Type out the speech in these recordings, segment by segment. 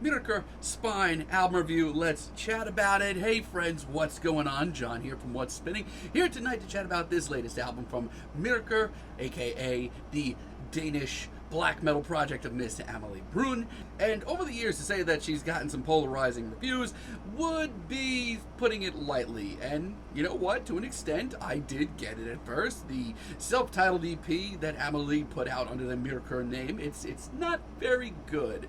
Myrkur Spine album review. Let's chat about it. Hey friends, what's going on? John here from What's Spinning. Here tonight to chat about this latest album from Myrkur, aka the Danish black metal project of Miss Amelie Brun. And over the years, to say that she's gotten some polarizing reviews would be putting it lightly. And you know what? To an extent, I did get it at first. The self-titled EP that Amelie put out under the Myrkur name, it's not very good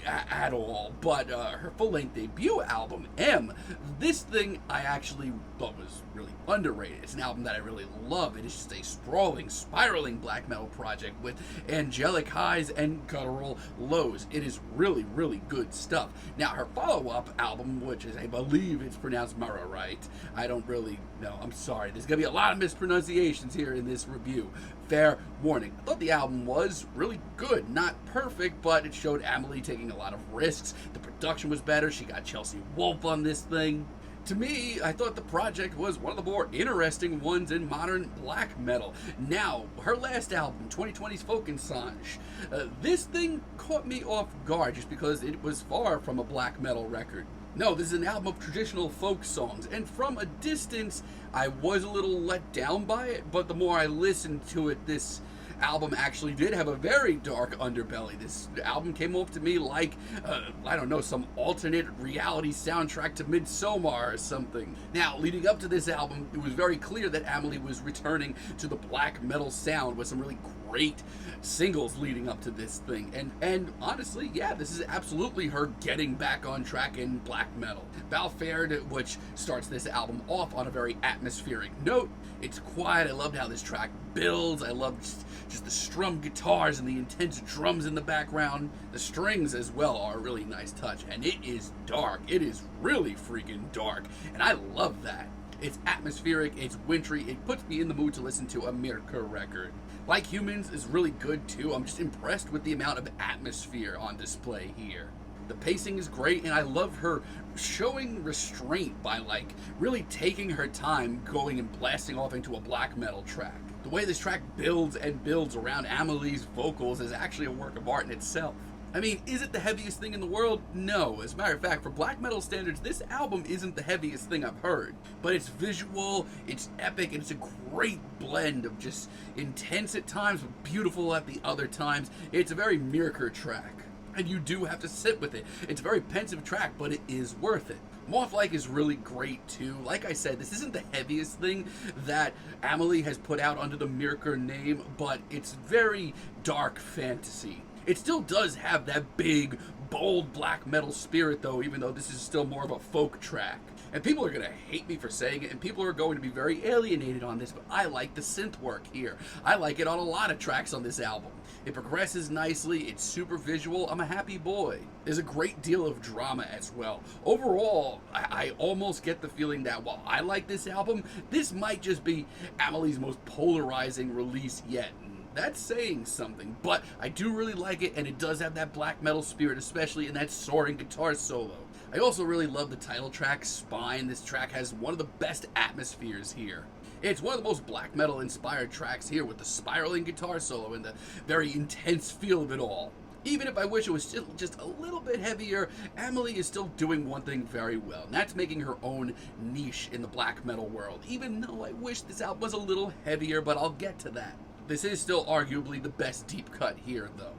at all. But her full-length debut album, M, this thing I actually thought was really underrated. It's an album that I really love. It is just a sprawling, spiraling black metal project with angelic highs and guttural lows. It is really, really good stuff. Now, her follow-up album, which is, I believe it's pronounced Murrah, right? I don't really know. I'm sorry. There's going to be a lot of mispronunciations here in this review. Fair warning. I thought the album was really good. Not perfect, but it showed Amelie taking a lot of risks. The production was better. She got Chelsea Wolfe on this thing. To me, I thought the project was one of the more interesting ones in modern black metal. Now, her last album, 2020's Folkensange, this thing caught me off guard just because it was far from a black metal record. No, this is an album of traditional folk songs, and from a distance, I was a little let down by it, but the more I listened to it, this album actually did have a very dark underbelly. This album came off to me like, I don't know, some alternate reality soundtrack to Midsommar or something. Now, leading up to this album, it was very clear that Amelie was returning to the black metal sound with some really great singles leading up to this thing. And honestly, yeah, this is absolutely her getting back on track in black metal. Bålfærd, which starts this album off on a very atmospheric note. It's quiet. I loved how this track builds. I loved just the strum guitars and the intense drums in the background. The strings as well are a really nice touch. And it is dark. It is really freaking dark. And I love that. It's atmospheric, it's wintry, it puts me in the mood to listen to a Myrkur record. Like Humans is really good too. I'm just impressed with the amount of atmosphere on display here. The pacing is great, and I love her showing restraint by really taking her time going and blasting off into a black metal track. The way this track builds and builds around Amelie's vocals is actually a work of art in itself. I mean, is it the heaviest thing in the world? No. As a matter of fact, for black metal standards, this album isn't the heaviest thing I've heard. But it's visual, it's epic, and it's a great blend of just intense at times, but beautiful at the other times. It's a very Myrkur track. And you do have to sit with it. It's a very pensive track, but it is worth it. Mothlike is really great too. Like I said, this isn't the heaviest thing that Amelie has put out under the Myrkur name, but it's very dark fantasy. It still does have that big, bold black metal spirit though, even though this is still more of a folk track. And people are going to hate me for saying it, and people are going to be very alienated on this, but I like the synth work here. I like it on a lot of tracks on this album. It progresses nicely, it's super visual, I'm a happy boy. There's a great deal of drama as well. Overall, I almost get the feeling that while I like this album, this might just be Amelie's most polarizing release yet. That's saying something, but I do really like it, and it does have that black metal spirit, especially in that soaring guitar solo. I also really love the title track, Spine. This track has one of the best atmospheres here. It's one of the most black metal inspired tracks here with the spiraling guitar solo and the very intense feel of it all. Even if I wish it was still just a little bit heavier, Amelie is still doing one thing very well, and that's making her own niche in the black metal world, even though I wish this album was a little heavier, but I'll get to that. This is still arguably the best deep cut here, though.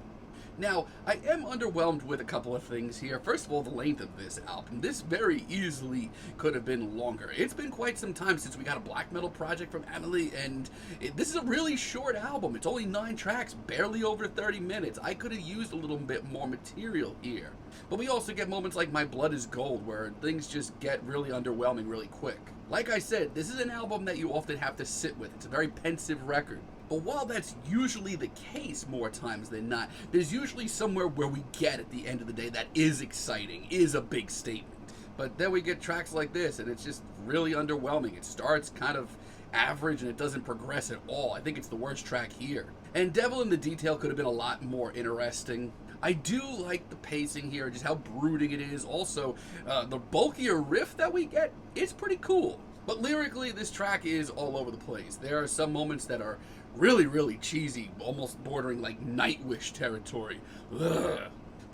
Now, I am underwhelmed with a couple of things here. First of all, the length of this album. This very easily could have been longer. It's been quite some time since we got a black metal project from Amelie, and this is a really short album. It's only 9 tracks, barely over 30 minutes. I could have used a little bit more material here. But we also get moments like My Blood is Gold, where things just get really underwhelming really quick. Like I said, this is an album that you often have to sit with. It's a very pensive record. But while that's usually the case more times than not, there's usually somewhere where we get at the end of the day that is exciting, is a big statement. But then we get tracks like this, and it's just really underwhelming. It starts kind of average, and it doesn't progress at all. I think it's the worst track here. And Devil in the Detail could have been a lot more interesting. I do like the pacing here, just how brooding it is. Also, the bulkier riff that we get is pretty cool. But lyrically, this track is all over the place. There are some moments that are really, really cheesy, almost bordering like Nightwish territory. Ugh.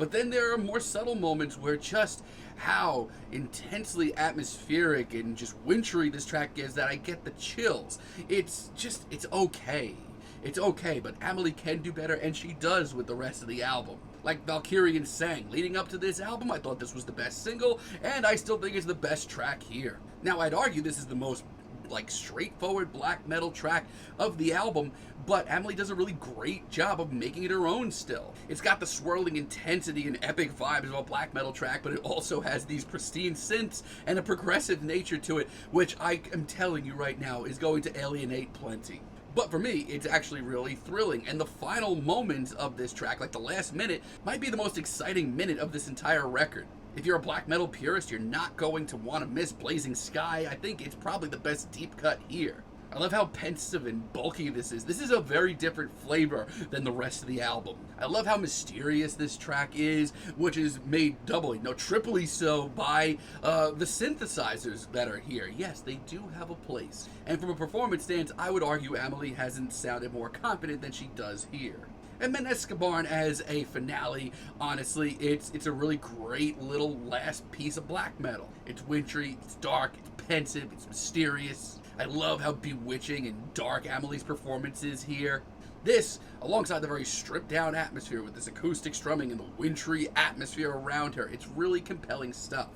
But then there are more subtle moments where just how intensely atmospheric and just wintry this track is that I get the chills. It's okay. It's okay, but Amelie can do better, and she does with the rest of the album. Like Valkyrienes sang, leading up to this album, I thought this was the best single, and I still think it's the best track here. Now, I'd argue this is the most straightforward black metal track of the album, but Amelie does a really great job of making it her own still. It's got the swirling intensity and epic vibes of a black metal track, but it also has these pristine synths and a progressive nature to it, which I am telling you right now is going to alienate plenty. But for me, it's actually really thrilling, and the final moments of this track, like the last minute, might be the most exciting minute of this entire record. If you're a black metal purist, you're not going to want to miss Blazing Sky. I think it's probably the best deep cut here. I love how pensive and bulky this is. This is a very different flavor than the rest of the album. I love how mysterious this track is, which is made doubly, no, triply so by the synthesizers that are here. Yes, they do have a place. And from a performance stance, I would argue Amelie hasn't sounded more confident than she does here. And Menneskebarn as a finale, honestly, it's a really great little last piece of black metal. It's wintry, it's dark, it's pensive, it's mysterious. I love how bewitching and dark Amelie's performance is here. This, alongside the very stripped down atmosphere with this acoustic strumming and the wintry atmosphere around her, it's really compelling stuff.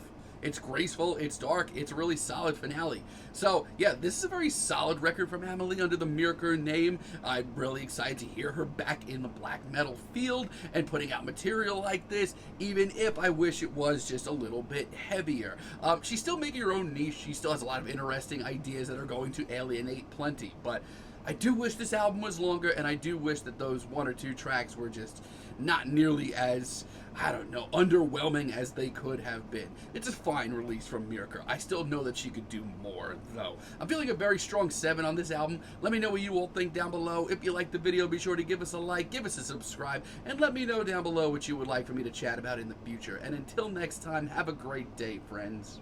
It's graceful, it's dark, it's a really solid finale. So, yeah, this is a very solid record from Amelie under the Myrkur name. I'm really excited to hear her back in the black metal field and putting out material like this, even if I wish it was just a little bit heavier. She's still making her own niche. She still has a lot of interesting ideas that are going to alienate plenty, but I do wish this album was longer, and I do wish that those one or two tracks were just not nearly as, I don't know, underwhelming as they could have been. It's a fine release from Myrkur. I still know that she could do more, though. I'm feeling a very strong 7 on this album. Let me know what you all think down below. If you liked the video, be sure to give us a like, give us a subscribe, and let me know down below what you would like for me to chat about in the future. And until next time, have a great day, friends.